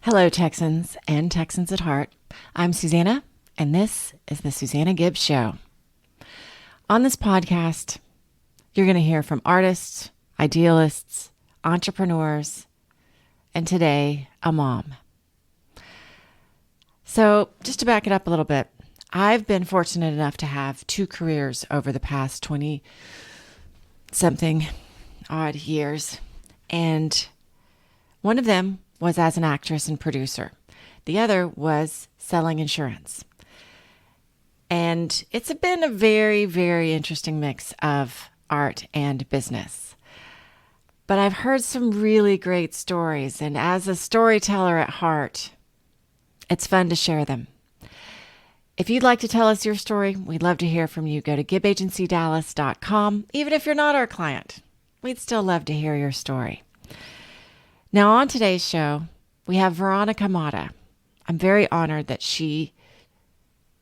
Hello, Texans and Texans at heart. I'm Susanna, and this is the Susanna Gibbs Show. On this podcast, you're going to hear from artists, idealists, entrepreneurs, and today, a mom. So, just to back it up a little bit, I've been fortunate enough to have two careers over the past 20-something odd years, and one of them was as an actress and producer. The other was selling insurance. And it's been a very, very interesting mix of art and business. But I've heard some really great stories, and as a storyteller at heart, it's fun to share them. If you'd like to tell us your story, we'd love to hear from you. Go to gibagencydallas.com. Even if you're not our client, we'd still love to hear your story. Now, on today's show, we have Veronica Mata. I'm very honored that she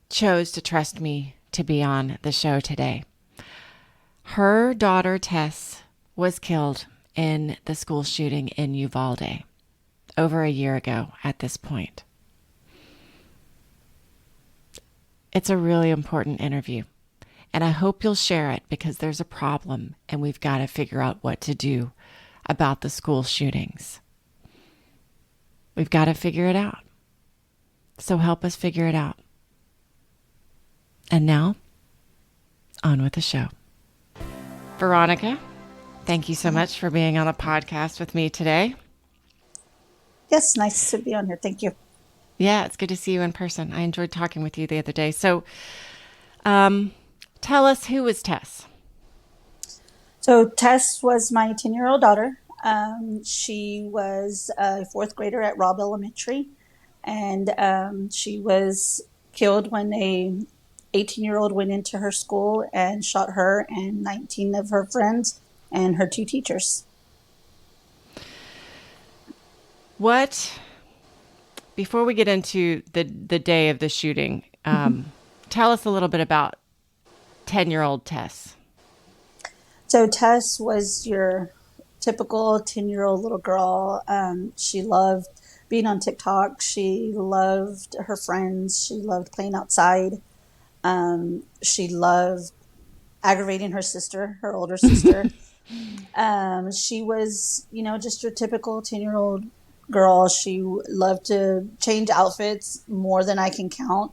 chose to trust me to be on the show today. Her daughter, Tess, was killed in the school shooting in Uvalde over a year ago at this point. It's a really important interview, and I hope you'll share it because there's a problem and we've got to figure out what to do about the school shootings. We've got to figure it out. So help us figure it out. And now, on with the show. Veronica, thank you so much for being on the podcast with me today. Yes, nice to be on here. Thank you. Yeah, it's good to see you in person. I enjoyed talking with you the other day. So tell us, who is Tess? So Tess was my 10-year-old daughter. She was a fourth grader at Robb Elementary, and she was killed when a 18-year-old went into her school and shot her and 19 of her friends and her two teachers. Before we get into the day of the shooting, tell us a little bit about 10-year-old Tess. So Tess was your typical 10-year-old little girl. She loved being on TikTok. She loved her friends. She loved playing outside. She loved aggravating her sister, her older sister. She was, just your typical 10-year-old girl. She loved to change outfits more than I can count.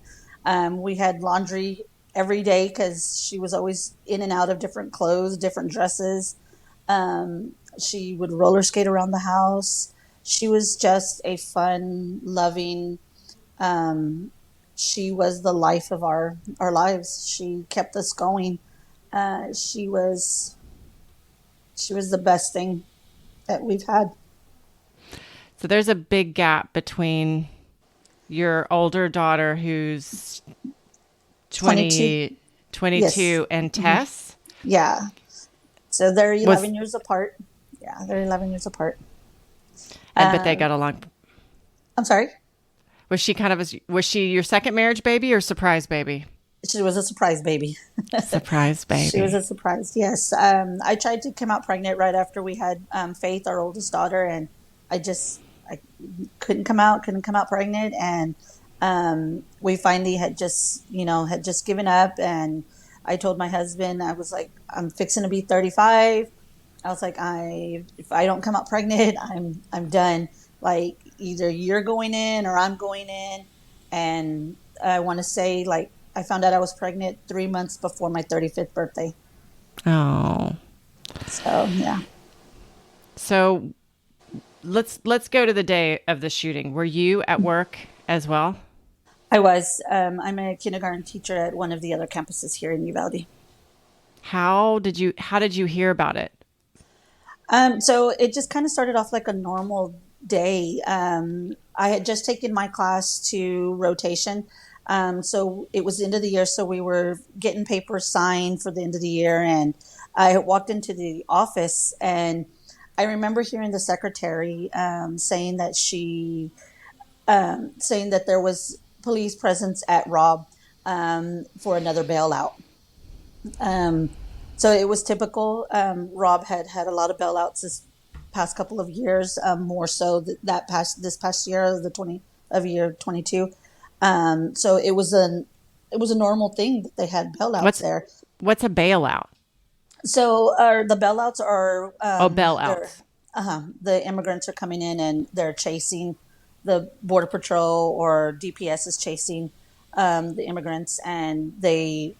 We had laundry every day because she was always in and out of different clothes, different dresses. She would roller skate around the house. She was just a fun, loving, she was the life of our lives. She kept us going. She was the best thing that we've had. So there's a big gap between your older daughter, who's 22 Yes. and Tess. Yeah. So they're 11 years apart. Yeah, they're 11 years apart. But they got along. I'm sorry? Was she your second marriage baby or surprise baby? She was a surprise baby. Surprise baby. She was a surprise, yes. I tried to come out pregnant right after we had Faith, our oldest daughter, and I couldn't come out pregnant. And we finally had just given up. And I told my husband, I was like, I'm fixing to be 35. I was like, if I don't come out pregnant, I'm done. Like, either you're going in or I'm going in. And I want to say, like, I found out I was pregnant 3 months before my 35th birthday. Oh. So, yeah. So let's go to the day of the shooting. Were you at work as well? I was. I'm a kindergarten teacher at one of the other campuses here in Uvalde. How did you hear about it? So it just kind of started off like a normal day. I had just taken my class to rotation. So it was the end of the year, so we were getting papers signed for the end of the year. And I walked into the office, and I remember hearing the secretary saying that there was police presence at Robb for another bailout. So it was typical. Robb had a lot of bailouts past couple of years, more so that past this past year, the 20 of year 22. So it was a normal thing that they had bailouts What's there. what's a bailout? So the bailouts are Oh, they're bailouts. the immigrants are coming in and they're chasing the border patrol, or DPS is chasing the immigrants, and they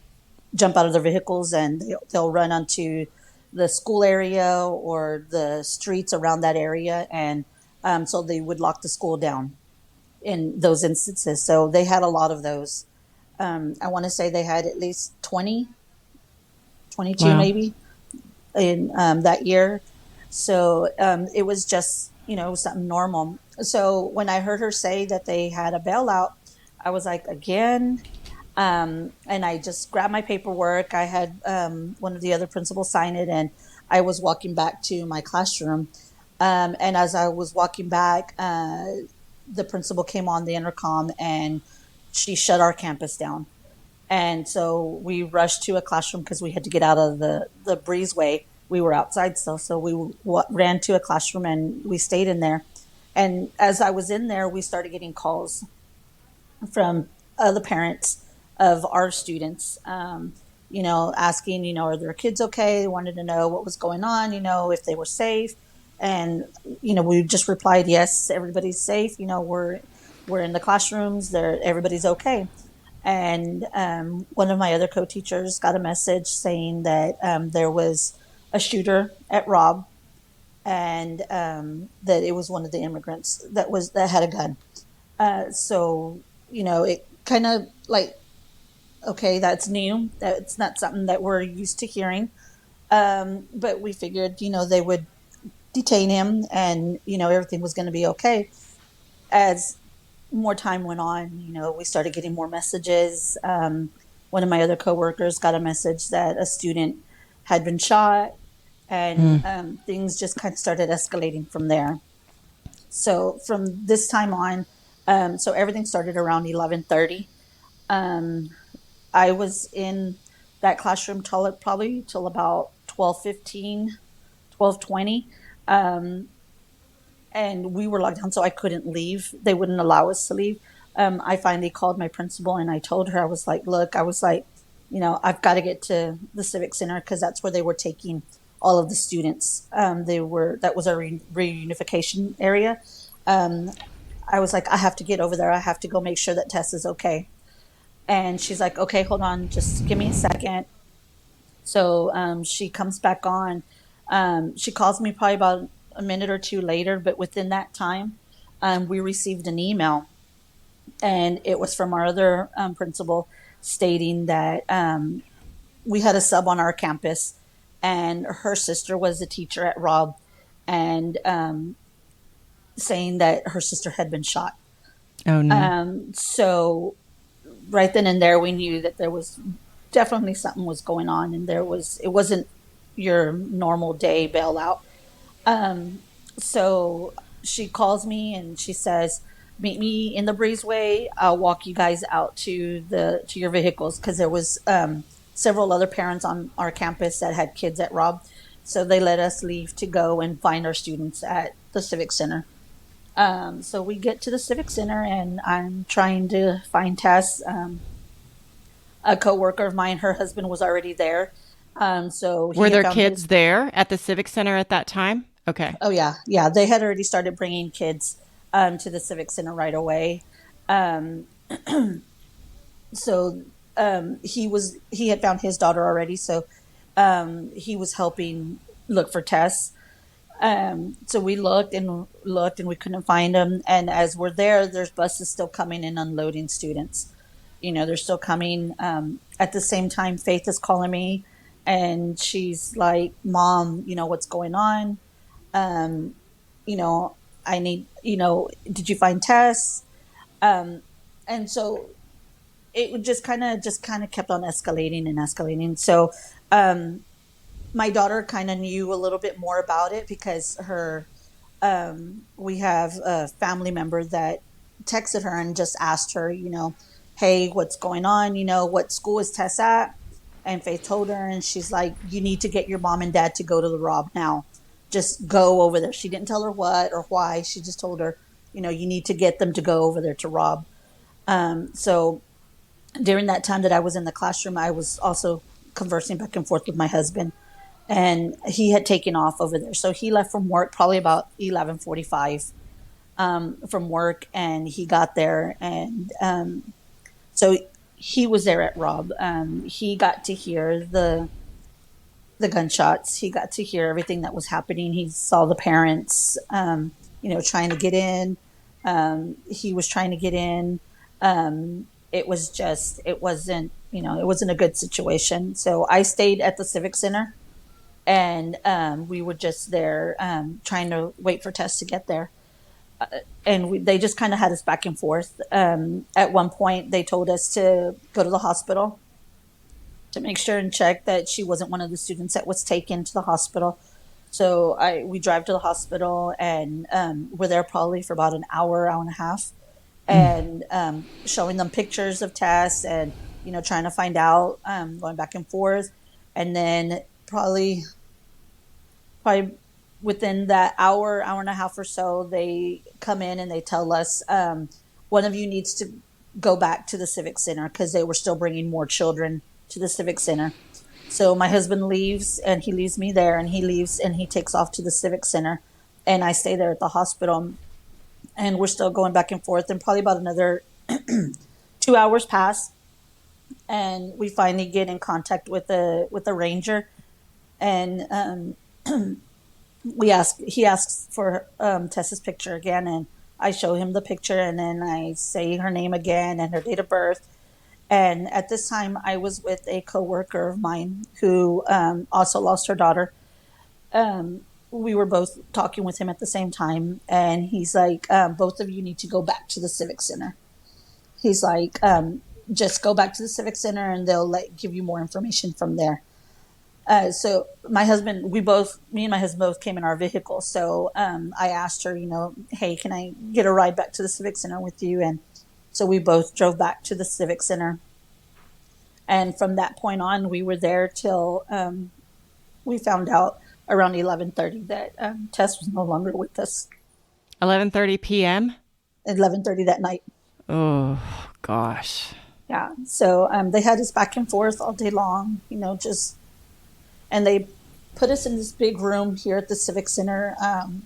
jump out of their vehicles and they'll run onto the school area or the streets around that area, and so they would lock the school down in those instances. So they had a lot of those. I want to say they had at least 20, 22 Wow. maybe in that year. So it was just, something normal. So when I heard her say that they had a bailout, I was like, again. And I just grabbed my paperwork. I had one of the other principals sign it, and I was walking back to my classroom. And as I was walking back, the principal came on the intercom and she shut our campus down. And so we rushed to a classroom because we had to get out of the breezeway. We were outside still. So we ran to a classroom and we stayed in there. And as I was in there, we started getting calls from the parents of our students, asking, are their kids okay? They wanted to know what was going on, if they were safe. And, we just replied, yes, everybody's safe. We're in the classrooms. Everybody's okay. And one of my other co-teachers got a message saying that there was a shooter at Rob, and that it was one of the immigrants that had a gun. So it kind of like, okay, that's new. That's not something that we're used to hearing. But we figured, they would detain him, and everything was going to be okay. As more time went on, we started getting more messages. One of my other coworkers got a message that a student had been shot, and Mm. things just kind of started escalating from there. So from this time on, so everything started around 11:30. Um, I was in that classroom till probably till about 12:15, 12:20. Um, and we were locked down, so I couldn't leave. They wouldn't allow us to leave. I finally called my principal and I told her, I was like, look, I was like, I've got to get to the Civic Center because that's where they were taking all of the students. That was our reunification area. Um, I was like, I have to get over there. I have to go make sure that Tess is okay. And she's like, okay, hold on, just give me a second. So she comes back on. She calls me probably about a minute or two later, but within that time, we received an email, and it was from our other principal stating that we had a sub on our campus, and her sister was a teacher at Rob, and saying that her sister had been shot. Oh no. So right then and there, we knew that there was definitely something was going on, and it wasn't your normal day bailout. So she calls me and she says, "Meet me in the breezeway. I'll walk you guys out to your vehicles," because there was several other parents on our campus that had kids at Rob, so they let us leave to go and find our students at the Civic Center. So we get to the Civic Center, and I'm trying to find Tess. A coworker of mine, her husband was already there. So Were he had there found kids his. there at the Civic Center at that time? Okay. Oh yeah, yeah. They had already started bringing kids to the Civic Center right away. Um, so he had found his daughter already. So he was helping look for Tess. So we looked and we couldn't find them. And as we're there, there's buses still coming and unloading students. They're still coming. At the same time, Faith is calling me, and she's like, "Mom, what's going on? Um, you know, I need, did you find Tess?" Um, and so it would just kind of kept on escalating and escalating. So um, my daughter kind of knew a little bit more about it because we have a family member that texted her and just asked her, hey, what's going on? What school is Tess at? And Faith told her, and she's like, you need to get your mom and dad to go to the Rob now. just go over there. She didn't tell her what or why. She just told her, you need to get them to go over there to Rob. So during that time that I was in the classroom, I was also conversing back and forth with my husband, and he had taken off over there. So he left from work probably about 11:45 from work, and he got there, and so he was there at Rob. He got to hear the gunshots. He got to hear everything that was happening. He saw the parents, trying to get in. He was trying to get in. It was just, it wasn't a good situation. So I stayed at the Civic Center, and we were just there trying to wait for Tess to get there. And they just kind of had us back and forth. At one point, they told us to go to the hospital to make sure and check that she wasn't one of the students that was taken to the hospital. So we drive to the hospital, and we're there probably for about an hour, hour and a half, and showing them pictures of Tess, and trying to find out, going back and forth, and then probably within that hour, hour and a half or so, they come in and they tell us, one of you needs to go back to the Civic Center, because they were still bringing more children to the Civic Center. So my husband leaves, and he leaves me there, and he leaves and he takes off to the Civic Center, and I stay there at the hospital, and we're still going back and forth, and probably about another 2 hours pass, and we finally get in contact with the ranger, and he asks for Tessa's picture again, and I show him the picture, and then I say her name again and her date of birth. And at this time, I was with a coworker of mine who also lost her daughter. We were both talking with him at the same time, and he's like, both of you need to go back to the Civic Center. He's like, just go back to the Civic Center, and they'll give you more information from there. So my husband, me and my husband both came in our vehicle. So I asked her, hey, can I get a ride back to the Civic Center with you? And so we both drove back to the Civic Center. And from that point on, we were there till we found out around 11:30 that Tess was no longer with us. 11:30 p.m.? 11:30 that night. Oh, gosh. Yeah. So they had us back and forth all day long, and they put us in this big room here at the Civic Center.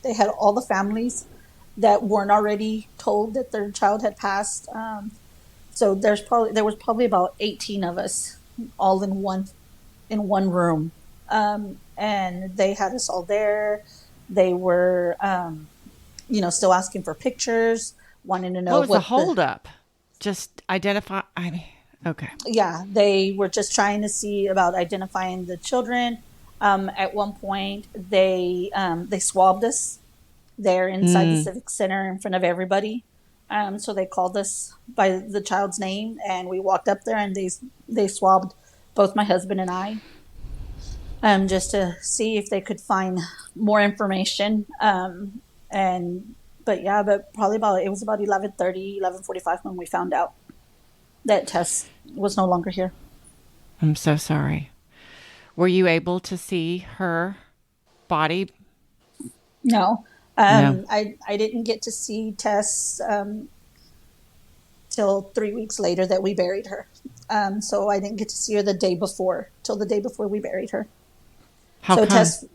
They had all the families that weren't already told that their child had passed. So there was probably about 18 of us all in one room. And they had us all there. They were, still asking for pictures, wanting to know what was the holdup. Just identify. Okay. Yeah, they were just trying to see about identifying the children. At one point, they swabbed us there inside the Civic Center in front of everybody. So they called us by the child's name, and we walked up there, and they swabbed both my husband and I, just to see if they could find more information. But probably it was about 11:30, 11:45 when we found out that Tess was no longer here. I'm so sorry. Were you able to see her body? No. No. I didn't get to see Tess till 3 weeks later that we buried her. So I didn't get to see her till the day before we buried her. How so come? Tess,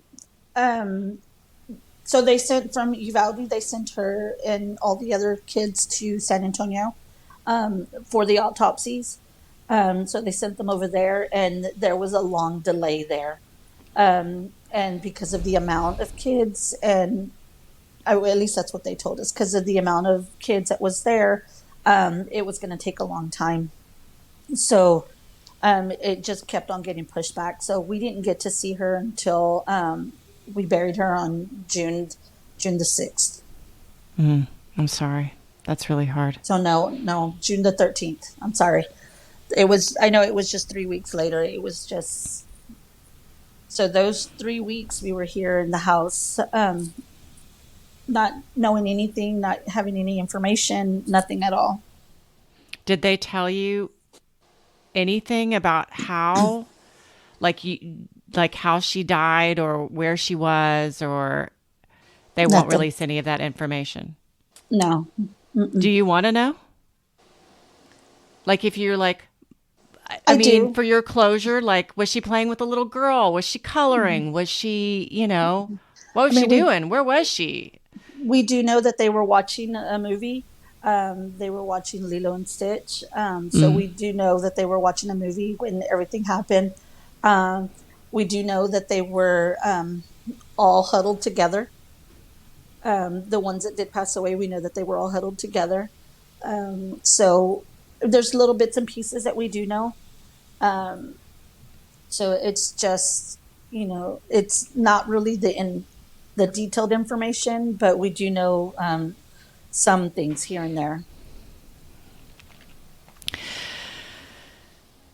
so they sent from Uvalde, they sent her and all the other kids to San Antonio for the autopsies. So they sent them over there, and there was a long delay there. And because of the amount of kids, and at least that's what they told us, because of the amount of kids that was there, it was going to take a long time. So it just kept on getting pushed back. So we didn't get to see her until we buried her on June the 6th. I'm sorry. That's really hard. So no, June the 13th. I'm sorry. I know it was just 3 weeks later. It was just, so those 3 weeks we were here in the house, not knowing anything, not having any information, nothing at all. Did they tell you anything about how, like, like how she died or where she was, or they won't Nothing. release any of that information? No. Do you want to know? Like if you're like, I I mean, do. for your closure, like, was she playing with a little girl? Was she coloring? Was she, what I was she mean, doing? Where was she? we do know that they were watching a movie. They were watching Lilo and Stitch. So Mm. we do know that they were watching a movie when everything happened. Um, we do know that they were all huddled together. The ones that did pass away, we know that they were all huddled together. So there's little bits and pieces that we do know. Um, so it's just, it's not really the detailed information, but we do know some things here and there.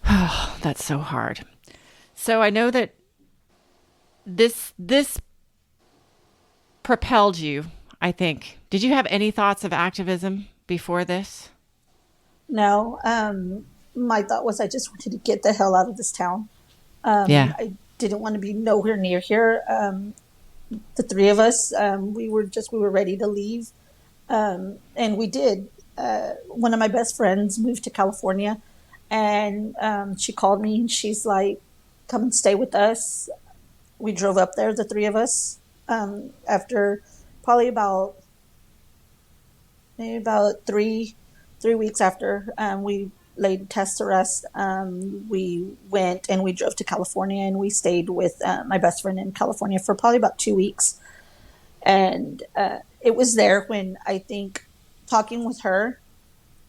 Oh, that's so hard. So I know that this propelled you, I think. Did you have any thoughts of activism before this? No, my thought was I just wanted to get the hell out of this town. Yeah. I didn't want to be nowhere near here. The three of us, we were ready to leave, and we did. One of my best friends moved to California, and she called me and she's like, "Come and stay with us." We drove up there, the three of us, after probably about maybe about three weeks after we laid Tess to rest. We went and we drove to California and we stayed with my best friend in California for probably about 2 weeks. And it was there when I think talking with her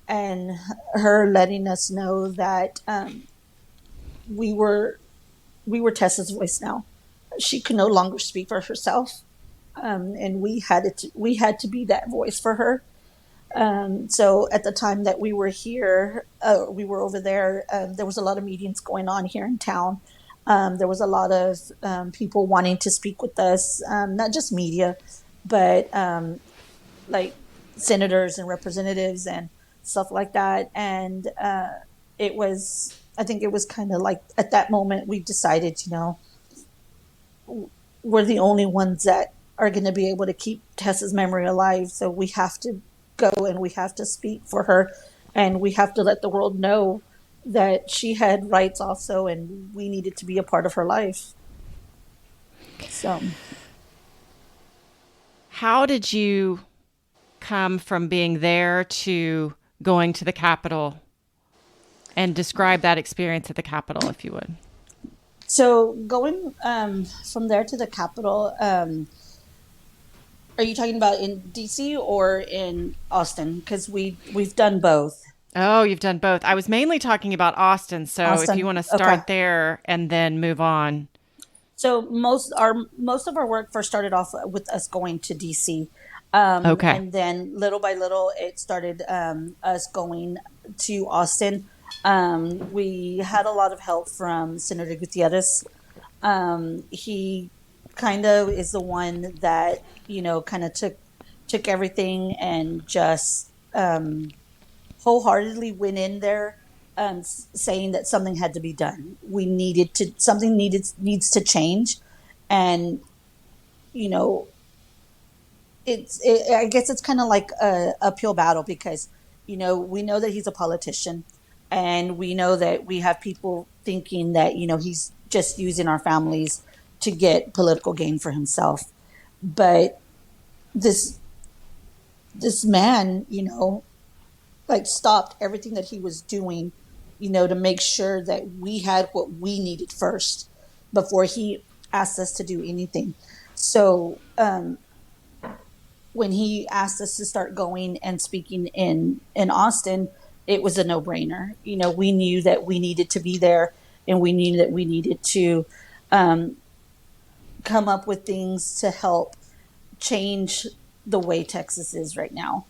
and her letting us know that we were we were Tessa's voice now. She could no longer speak for herself, and we had to be that voice for her. So at the time that we were here, we were over there. There was a lot of meetings going on here in town. There was a lot of people wanting to speak with us, not just media, but like senators and representatives and stuff like that. And I think it was kind of like at that moment we decided, we're the only ones that are going to be able to keep Tessa's memory alive. So we have to go and we have to speak for her and we have to let the world know that she had rights also and we needed to be a part of her life. So, How did you come from being there to going to the Capitol, and describe that experience at the Capitol, if you would? so going from there to the Capitol, are you talking about in DC or in Austin? Because we've done both. Oh, you've done both. I was mainly talking about Austin, so if you Austin, want to okay. start there and then move on. So most of our work first started off with us going to DC, Okay. and then little by little it started us going to Austin. We had a lot of help from Senator Gutierrez. He kind of is the one that kind of took everything and just wholeheartedly went in there, saying that something had to be done. We needed to something needed needs to change, and you know I guess it's kind of like a uphill battle because we know that he's a politician, and we know that we have people thinking that he's just using our families to get political gain for himself, but this this man like stopped everything that he was doing, to make sure that we had what we needed first before he asked us to do anything. So when he asked us to start going and speaking in Austin, it was a no brainer. We knew that we needed to be there, and we knew that we needed to um, come up with things to help change the way Texas is right now.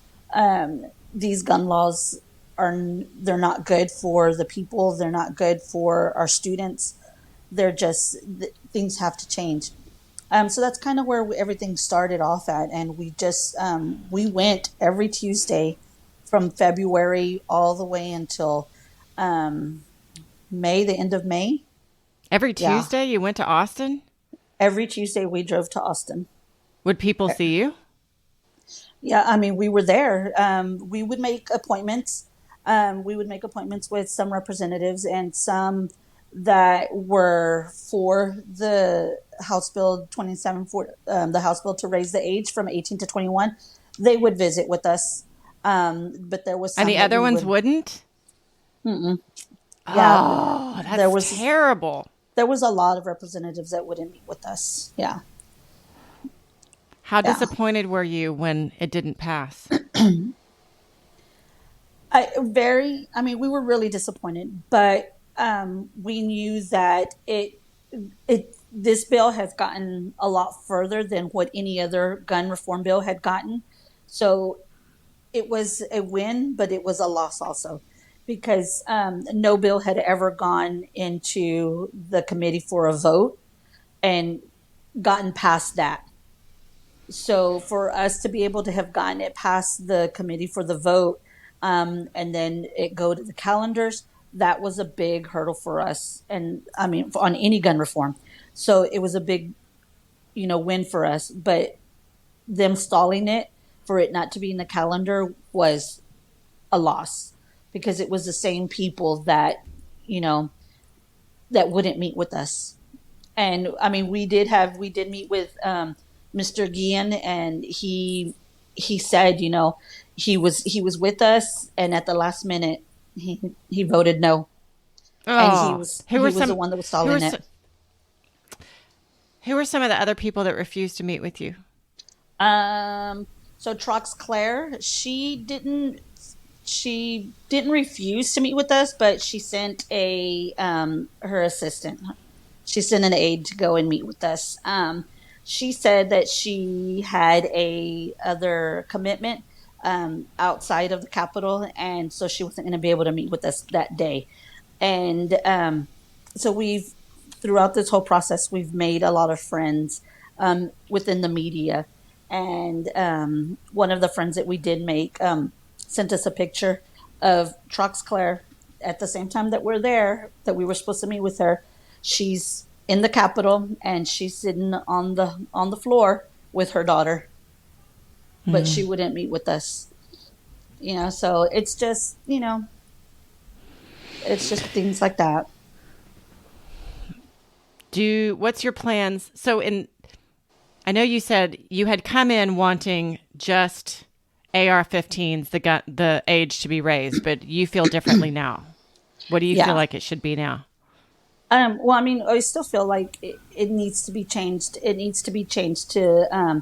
These gun laws are they're not good for the people. They're not good for our students. They're just things have to change. So that's kind of where everything started off at, and we just we went every Tuesday from February all the way until um, May, the end of May. Every Yeah. Tuesday you went to Austin? Every Tuesday we drove to Austin. Would people see you? Yeah, I mean, we were there. We would make appointments. We would make appointments with some representatives and some that were for the House Bill 27, for the House Bill to raise the age from 18 to 21. They would visit with us. But there was And some the that other we ones would, wouldn't? yeah, Oh, there that's was terrible. there was a lot of representatives that wouldn't meet with us. Yeah, How yeah. disappointed were you when it didn't pass? I mean, we were really disappointed, but we knew that this bill has gotten a lot further than what any other gun reform bill had gotten. So it was a win, but it was a loss also, because no bill had ever gone into the committee for a vote and gotten past that. So for us to be able to have gotten it past the committee for the vote, and then it go to the calendars, that was a big hurdle for us. And I mean, on any gun reform. So it was a big, win for us. But them stalling it for it not to be in the calendar was a loss, because it was the same people you know, that wouldn't meet with us. And I mean, we did meet with Mr. Guillen, and he said, he was with us, and at the last minute, he voted no, and Oh, he was the one that was who were stalling it. who were some of the other people that refused to meet with you? Um, so Trox Claire, she didn't refuse to meet with us, but she sent a her assistant. She sent an aide to go and meet with us. She said that she had a other commitment outside of the Capitol, and so she wasn't going to be able to meet with us that day. And so throughout this whole process, we've made a lot of friends within the media. And one of the friends that we did make sent us a picture of Trox Claire at the same time that we're there, that we were supposed to meet with her. She's in the Capitol, and she's sitting on the floor with her daughter, but she wouldn't meet with us. So it's just things like that. What's your plans? I know you said you had come in wanting just AR-15s, the age to be raised, but you feel differently now. What do you feel Yeah. like it should be now? Well, I mean, I still feel like it needs to be changed. It needs to be changed to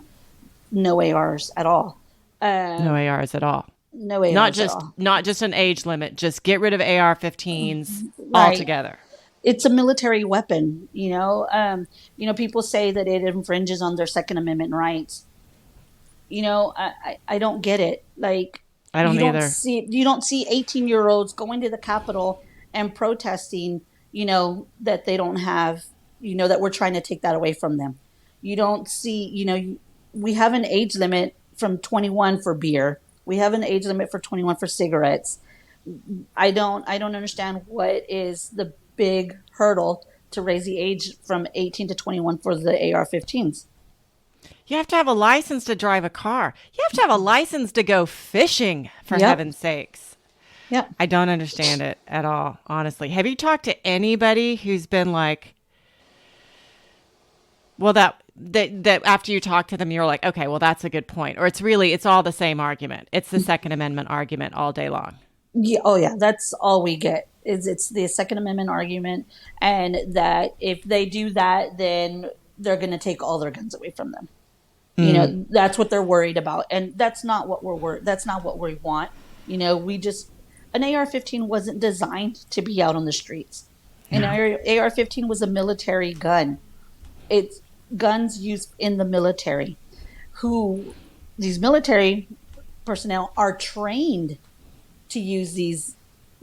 no ARs at all. No Um, ARs at all. no ARs at all. Not just an age limit. Just get rid of AR-15s Right. altogether. It's a military weapon. People say that it infringes on their Second Amendment rights. I don't get it. Like, I don't either. you don't see 18-year-olds going to the Capitol and protesting, that they don't have, that we're trying to take that away from them. You don't see, we have an age limit from 21 for beer. We have an age limit for 21 for cigarettes. I don't understand what is the big hurdle to raise the age from 18 to 21 for the AR-15s. You have to have a license to drive a car. You have to have a license to go fishing, for Yep. heaven's sakes. Yep. I don't understand it at all, honestly. Have you talked to anybody who's been like, well, that after you talk to them, you're like, okay, well, that's a good point. Or it's all the same argument. It's the Second Amendment argument all day long. Yeah, oh yeah, that's all we get. Is It's the Second Amendment argument, and that if they do that, then they're going to take all their guns away from them. That's what they're worried about, and that's not what that's not what we want. We just an AR-15 wasn't designed to be out on the streets. An No. AR-15 was a military gun. It's guns used in the military. Who These military personnel are trained to use these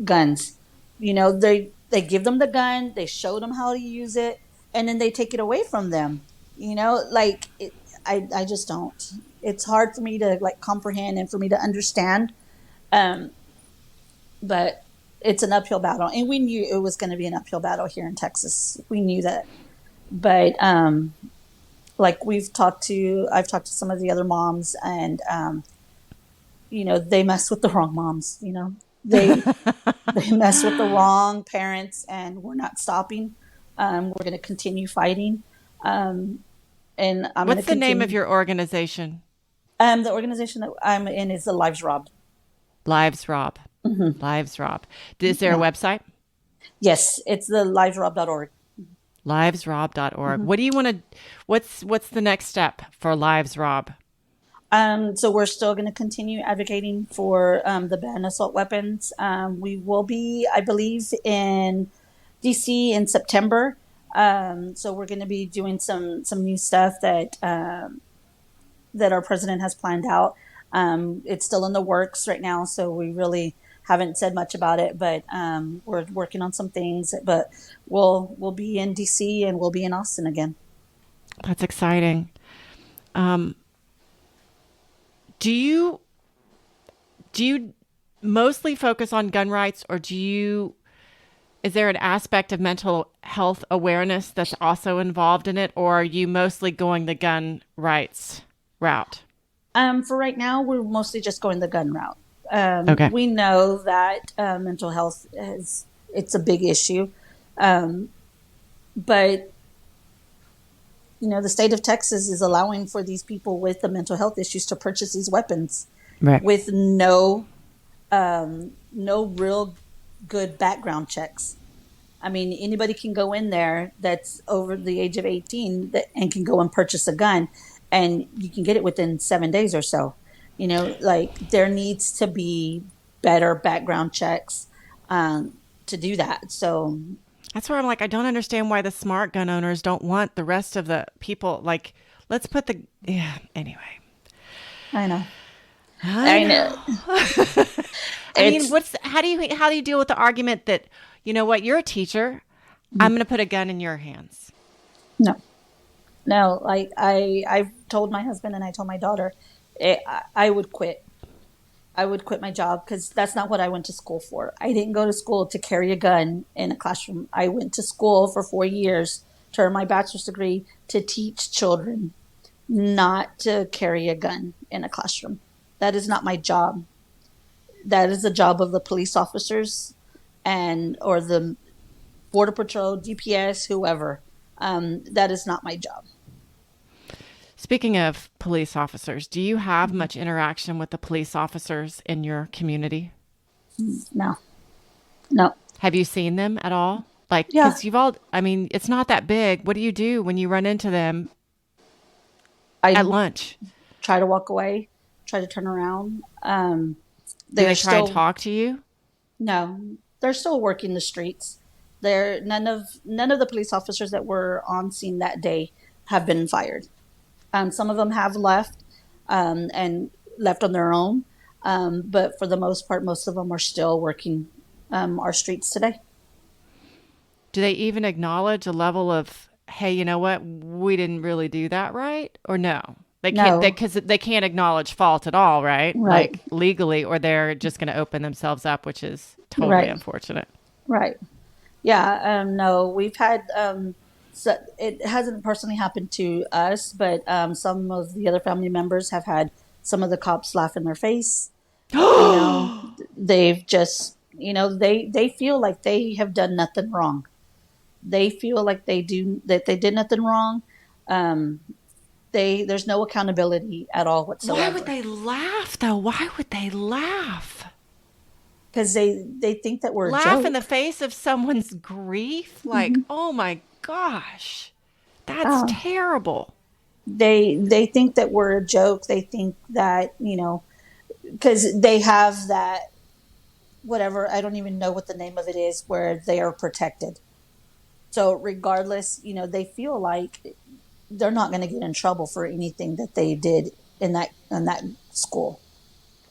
guns. They give them the gun, they show them how to use it, and then they take it away from them. Like I just don't. It's hard for me to like comprehend and for me to understand. Um, but it's an uphill battle, and we knew it was going to be an uphill battle here in Texas. We knew that, but like I've talked to some of the other moms, and they mess with the wrong moms. They mess with the wrong parents, and we're not stopping. We're going to continue fighting, and I'm going to What's the name of continue. your organization? The organization that I'm in is the Lives Robbed. Lives Rob. Lives Rob. Is there a Yeah. website? Yes, it's the livesrob.org. Livesrob.org. What do you want to what's the next step for Lives Rob? So we're still going to continue advocating for the ban assault weapons. We will be, I believe, in DC in September. So we're going to be doing some new stuff that our president has planned out. It's still in the works right now, so we really haven't said much about it. But we're working on some things. But we'll be in DC and we'll be in Austin again. That's exciting. Um, do you do you mostly focus on gun rights, or is there an aspect of mental health awareness that's also involved in it, or are you mostly going the gun rights route? For right now, we're mostly just going the gun route. Okay. We know that mental health it's a big issue, um, but the state of Texas is allowing for these people with the mental health issues to purchase these weapons Right. with no real good background checks. I mean, anybody can go in there that's over the age of 18 and can go and purchase a gun, and you can get it within 7 days or so. Like there needs to be better background checks to do that. So, That's where I'm like, I don't understand why the smart gun owners don't want the rest of the people. Like, let's put the, yeah, anyway. I know. I I know. know. I mean, It's how do you deal with the argument that, you know what, you're a teacher. I'm going to put a gun in your hands. no, no. Like I told my husband and I told my daughter, I would quit. I would quit my job because that's not what I went to school for. I didn't go to school to carry a gun in a classroom. I went to school for 4 years to earn my bachelor's degree to teach children, not to carry a gun in a classroom. That is not my job. That is the job of the police officers and or the border patrol, DPS, whoever. That is not my job. Speaking of police officers, do you have much interaction with the police officers in your community? No, no. Have you seen them at all? Like, Yeah, because I mean, it's not that big. What do you do when you run into them at I lunch? try to walk away, try to turn around. Do They're they try and still talk to you? No, they're still working the streets. They're none of the police officers that were on scene that day have been fired. Some of them have left and left on their own, but for the most part, most of them are still working our streets today. Do they even acknowledge a level of, hey, you know what? We didn't really do that right? Or no? No, Because they can't acknowledge fault at all, right? right, Like legally, or they're just going to open themselves up, which is totally right, unfortunate. right. Yeah, no, we've had so it hasn't personally happened to us, but some of the other family members have had some of the cops laugh in their face. They've just, they feel like they have done nothing wrong. They feel like they did nothing wrong. Um, there's no accountability at all Why would whatsoever they laugh, though? Why would they laugh? because they think that we're a Laugh in the joke. face of someone's grief? Like, oh my gosh, that's Uh, terrible. they think that we're a joke. They think that because they have that whatever, I don't even know what the name of it is, where they are protected. So regardless, they feel like they're not going to get in trouble for anything that they did in that school,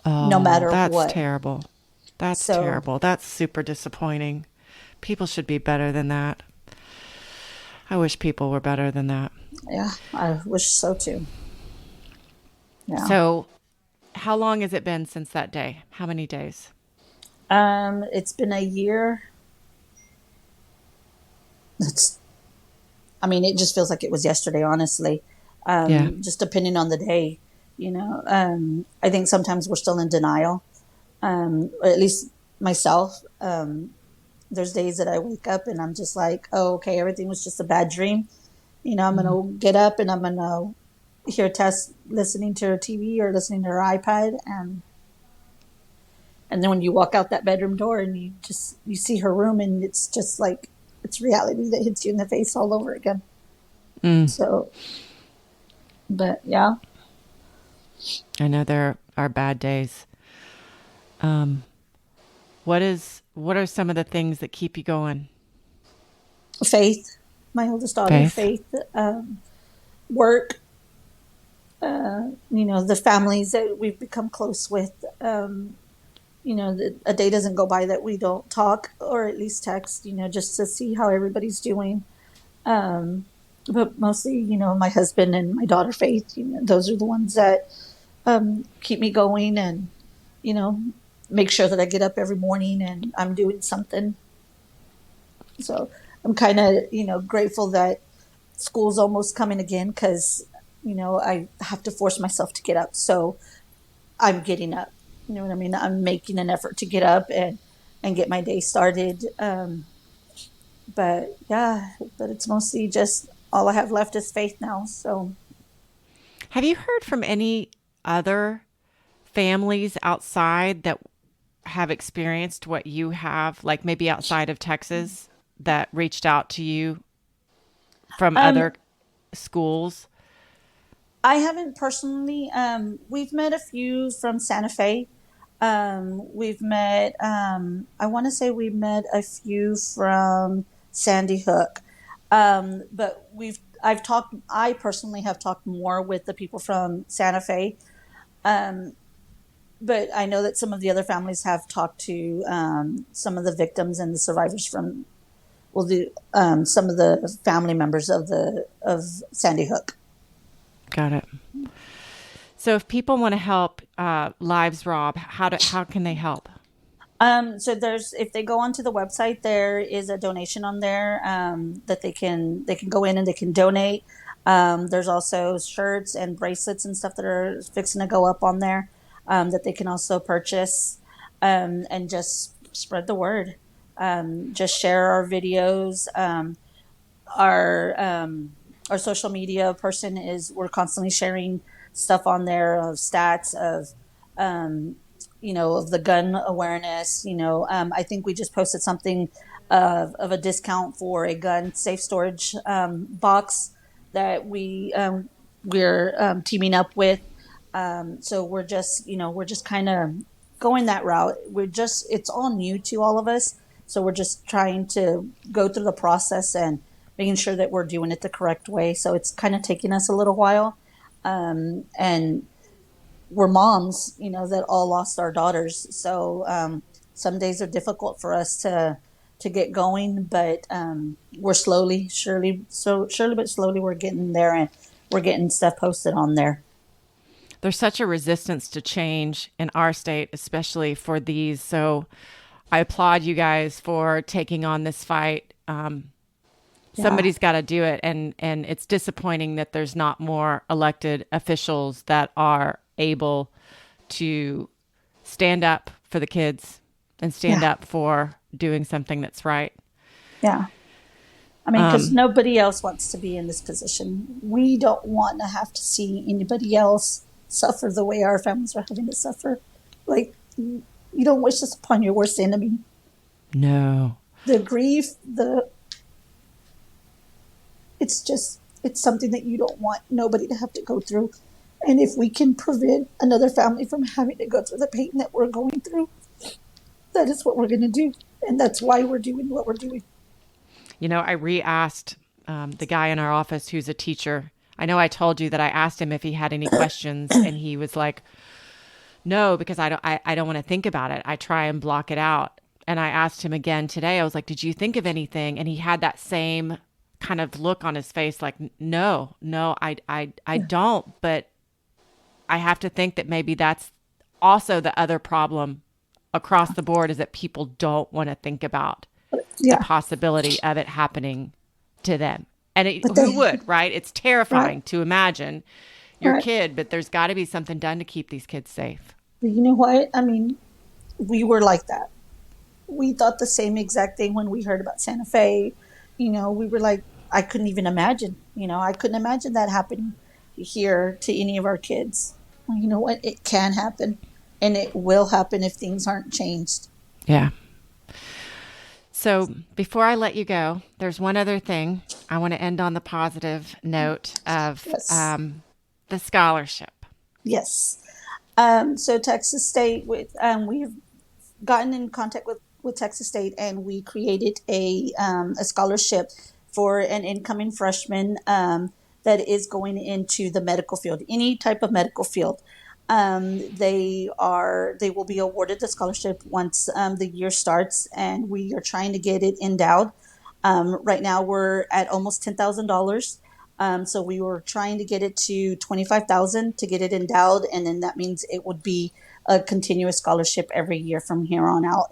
no Oh, matter that's what. terrible. That's So terrible. That's super disappointing. People should be better than that. I wish people were better than that. yeah, I wish so too. Yeah. So, how long has it been since that day? How many days? It's been a year. It's, I mean, it just feels like it was yesterday, honestly. Yeah. Just depending on the day, I think sometimes we're still in denial, or at least myself. There's days that I wake up and I'm just like, oh, okay, everything was just a bad dream. I'm Mm. gonna get up and I'm gonna hear Tess listening to her TV or listening to her iPad, and then when you walk out that bedroom door and you see her room, and it's just like it's reality that hits you in the face all over again. Mm. So, but yeah, I know there are bad days. What are some of the things that keep you going? Faith, my oldest daughter, Faith. Faith, work, the families that we've become close with. A day doesn't go by that we don't talk or at least text, just to see how everybody's doing. Um, but mostly, my husband and my daughter, Faith, those are the ones that keep me going, and, you know, make sure that I get up every morning and I'm doing something. So I'm kind of, grateful that school's almost coming again because, I have to force myself to get up. So I'm getting up. You know what I mean? I'm making an effort to get up and get my day started. But yeah, but it's mostly just all I have left is faith now. So Have you heard from any other families outside that have experienced what you have, like maybe outside of Texas, that reached out to you from um, other schools? I haven't personally. We've met a few from Santa Fe. We've met. I want to say we met a few from Sandy Hook. But we've. I've talked. I personally have talked more with the people from Santa Fe. Um, but I know that some of the other families have talked to some of the victims and the survivors from. Well, some of the family members of Sandy Hook. Got it. So if people want to help Lives Rob, how can they help? So there's if they go onto the website, there is a donation on there that they can go in and they can donate. There's also shirts and bracelets and stuff that are fixing to go up on there that they can also purchase and just spread the word. Just share our videos. Our our social media person is we're constantly sharing stuff on there of stats um, of the gun awareness. I think we just posted something of a discount for a gun safe storage box that we're teaming up with. So we're just kind of going that route. It's all new to all of us. So we're just trying to go through the process and making sure that we're doing it the correct way. So it's kind of taking us a little while. And we're moms, that all lost our daughters. So some days are difficult for us to get going, but we're surely but slowly we're getting there, and we're getting stuff posted on there. There's such a resistance to change in our state, especially for these. So I applaud you guys for taking on this fight. Yeah, Somebody's got to do it, and it's disappointing that there's not more elected officials that are able to stand up for the kids and stand yeah, up for doing something that's right. yeah. I mean, because nobody else wants to be in this position. We don't want to have to see anybody else suffer the way our families are having to suffer. Like, you don't wish this upon your worst enemy. No. The grief, it's something that you don't want nobody to have to go through. And if we can prevent another family from having to go through the pain that we're going through, that is what we're going to do. And that's why we're doing what we're doing. I re asked the guy in our office who's a teacher. I know I told you that I asked him if he had any questions, and he was like, no, because I don't want to think about it. I try and block it out. And I asked him again today. I was like, did you think of anything? And he had that same kind of look on his face like, no, I Yeah. don't. But I have to think that maybe that's also the other problem across the board is that people don't want to think about the Yeah. possibility of it happening to them. And But who they, would, right? It's right, terrifying to imagine your right. kid, but there's got to be something done to keep these kids safe. But you know what? I mean, we were like that. We thought the same exact thing when we heard about Santa Fe. We were like, I couldn't even imagine. I couldn't imagine that happening here to any of our kids. Well, you know what? It can happen, and it will happen if things aren't changed. Yeah. So before I let you go, there's one other thing. I want to end on the positive note of Yes. the scholarship. Yes. So Texas State, we've gotten in contact with Texas State, and we created a scholarship for an incoming freshman that is going into the medical field, any type of medical field. They will be awarded the scholarship once the year starts, and we are trying to get it endowed. Right now, we're at almost $10,000. So we were trying to get it to 25,000 to get it endowed, and then that means it would be a continuous scholarship every year from here on out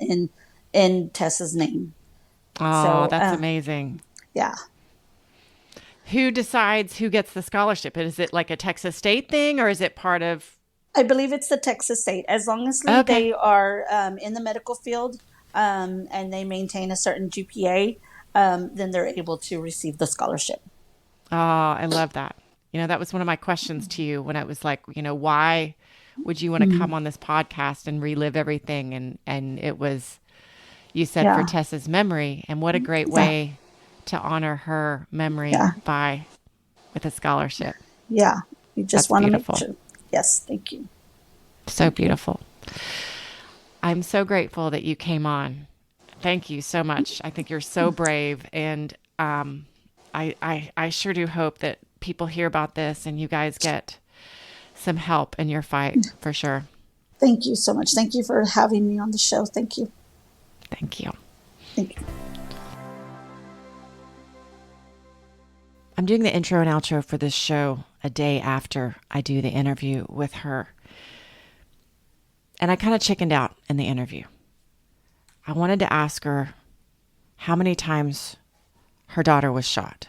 in Tessa's name. Oh, So that's amazing. yeah, Who decides who gets the scholarship? Is it like a Texas State thing or is it part of? I believe it's the Texas State. As long as Okay. they are in the medical field and they maintain a certain GPA, then they're able to receive the scholarship. Oh, I love that. That was one of my questions to you when I was like, why would you want to Mhm. come on this podcast and relive everything? And it was, you said for Yeah, Tessa's memory, and what a great yeah, way to honor her memory yeah, with a scholarship. yeah. You just That's want to make beautiful. sure. Yes, thank you. So Thank you. beautiful. I'm so grateful that you came on. Thank you so much. I think you're so brave. And I sure do hope that people hear about this and you guys get some help in your fight for sure. Thank you so much. Thank you for having me on the show. Thank you. Thank you. Thank you. I'm doing the intro and outro for this show a day after I do the interview with her. And I kind of chickened out in the interview. I wanted to ask her how many times her daughter was shot.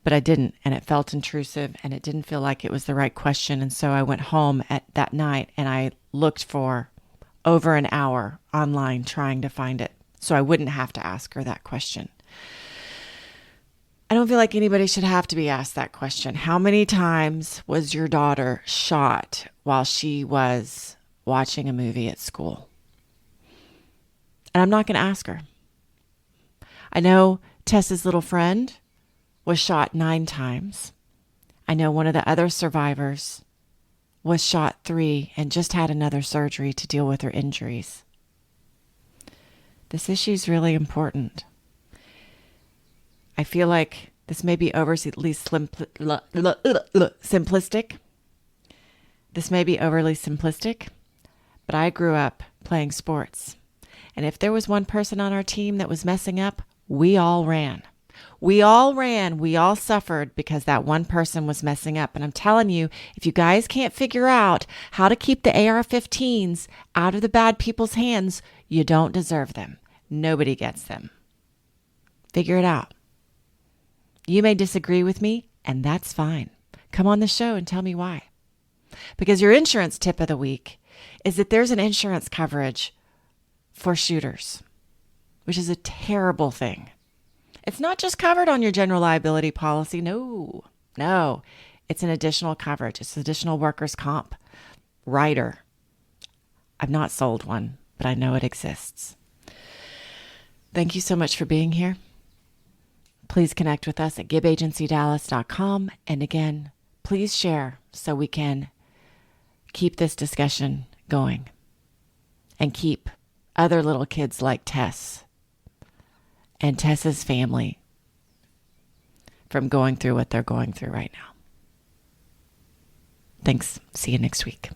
But I didn't, and it felt intrusive, and it didn't feel like it was the right question. And so I went home at that night and I looked for over an hour online trying to find it so I wouldn't have to ask her that question. I don't feel like anybody should have to be asked that question. How many times was your daughter shot while she was watching a movie at school? And I'm not going to ask her. I know Tessa's little friend was shot 9 times. I know one of the other survivors was shot 3 and just had another surgery to deal with her injuries. This issue is really important. I feel like this may be overly simplistic. This may be overly simplistic, but I grew up playing sports. And if there was one person on our team that was messing up, we all ran. We all ran. We all suffered because that one person was messing up. And I'm telling you, if you guys can't figure out how to keep the AR-15s out of the bad people's hands, you don't deserve them. Nobody gets them. Figure it out. You may disagree with me, and that's fine. Come on the show and tell me why. Because your insurance tip of the week is that there's an insurance coverage for shooters, which is a terrible thing. It's not just covered on your general liability policy. No. It's an additional coverage. It's additional workers' comp rider. I've not sold one, but I know it exists. Thank you so much for being here. Please connect with us at gibagencydallas.com. And again, please share so we can keep this discussion going and keep other little kids like Tess and Tess's family from going through what they're going through right now. Thanks. See you next week.